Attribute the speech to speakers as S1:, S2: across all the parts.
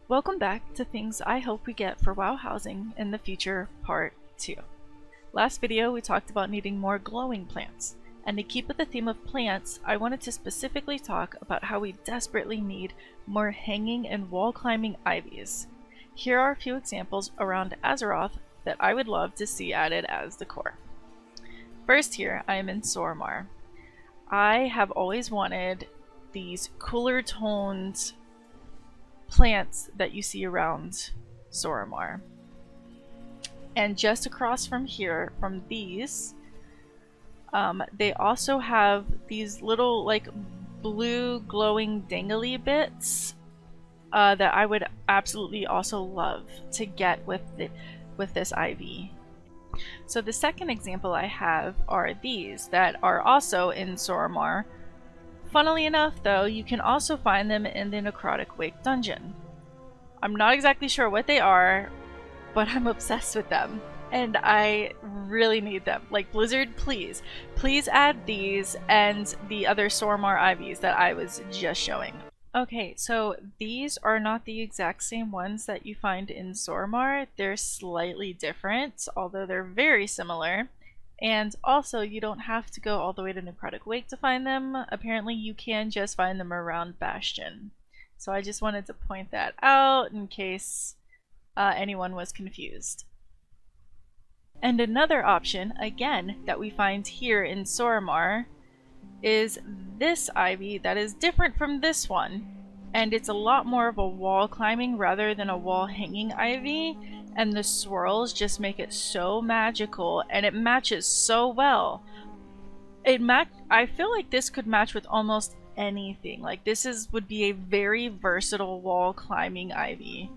S1: Welcome back to things I hope we get for WoW housing in the future, part 2. Last video we talked about needing more glowing plants, and to keep with the theme of plants, I wanted to specifically talk about how we desperately need more hanging and wall climbing ivies. Here are a few examples around Azeroth that I would love to see added as decor. First here, I am in Sormar. I have always wanted these cooler toned plants that you see around Sormar. And just across from here, from these, they also have these little like blue glowing dangly bits that I would absolutely also love to get with this ivy. So the second example I have are these that are also in Sormar. Funnily enough though, you can also find them in the Necrotic Wake dungeon. I'm not exactly sure what they are, but I'm obsessed with them. And I really need them. Like, Blizzard, please add these and the other Sormar ivies that I was just showing. Okay, so these are not the exact same ones that you find in Sormar. They're slightly different, although they're very similar. And also, you don't have to go all the way to Necrotic Wake to find them. Apparently, you can just find them around Bastion. So I just wanted to point that out in case anyone was confused. And another option, again, that we find here in Sormar is this ivy that is different from this one. And it's a lot more of a wall climbing rather than a wall hanging ivy. And the swirls just make it so magical and it matches so well. I feel like this could match with almost anything. Like would be a very versatile wall climbing ivy.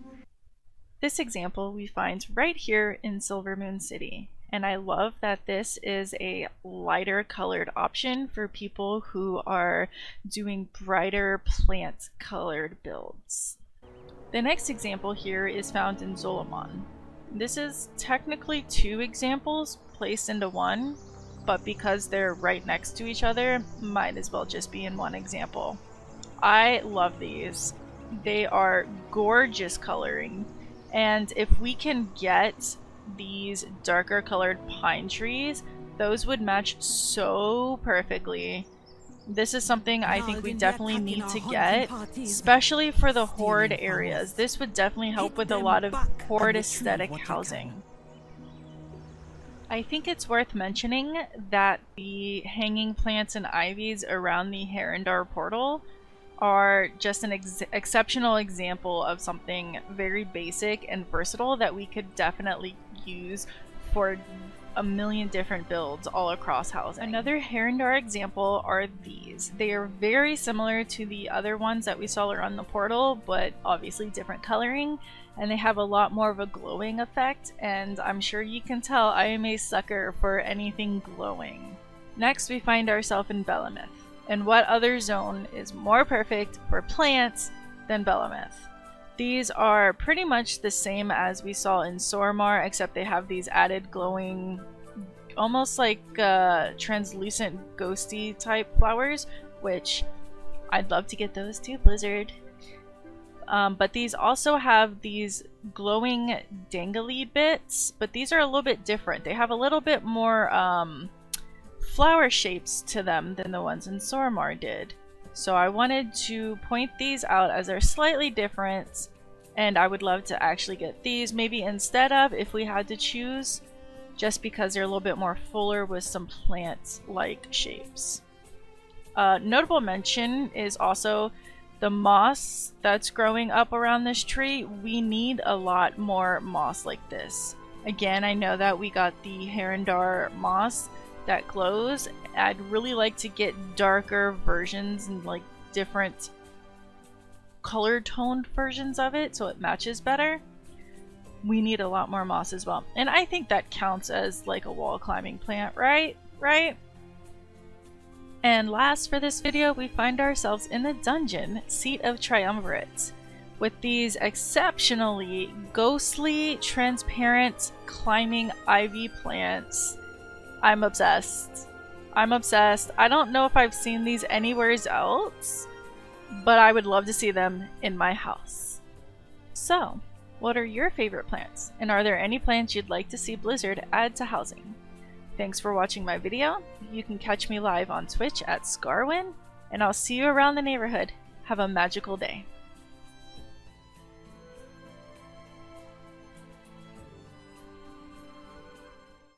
S1: This example we find right here in Silvermoon City, and I love that this is a lighter colored option for people who are doing brighter plant colored builds. The next example here is found in Zolamon. This is technically two examples placed into one, but because they're right next to each other, might as well just be in one example. I love these. They are gorgeous coloring. And if we can get these darker colored pine trees, those would match so perfectly. This is something I think we definitely need to get, especially for the horde areas. This would definitely help with a lot of horde aesthetic housing. I think it's worth mentioning that the hanging plants and ivies around the Herondar portal are just an exceptional example of something very basic and versatile that we could definitely use for a million different builds all across housing. Another Herondar example are these. They are very similar to the other ones that we saw around the portal, but obviously different coloring, and they have a lot more of a glowing effect, and I'm sure you can tell I am a sucker for anything glowing. Next we find ourselves in Belemith. And what other zone is more perfect for plants than Belemith? These are pretty much the same as we saw in Sormar, except they have these added glowing, almost like translucent ghosty type flowers, which I'd love to get those too, Blizzard. But these also have these glowing dangly bits, but these are a little bit different. They have a little bit more flower shapes to them than the ones in Sormar did. So I wanted to point these out as they're slightly different, and I would love to actually get these maybe instead of, if we had to choose, just because they're a little bit more fuller with some plant-like shapes. Notable mention is also the moss that's growing up around this tree. We need a lot more moss like this. Again, I know that we got the Herondar moss that glows. I'd really like to get darker versions and like different color toned versions of it so it matches better. We need a lot more moss as well. And I think that counts as like a wall climbing plant, right? And last for this video, we find ourselves in the dungeon, Seat of Triumvirate, with these exceptionally ghostly, transparent, climbing ivy plants. I'm obsessed. I don't know if I've seen these anywhere else, but I would love to see them in my house. So, what are your favorite plants, and are there any plants you'd like to see Blizzard add to housing? Thanks for watching my video. You can catch me live on Twitch at Scarwryn, and I'll see you around the neighborhood. Have a magical day.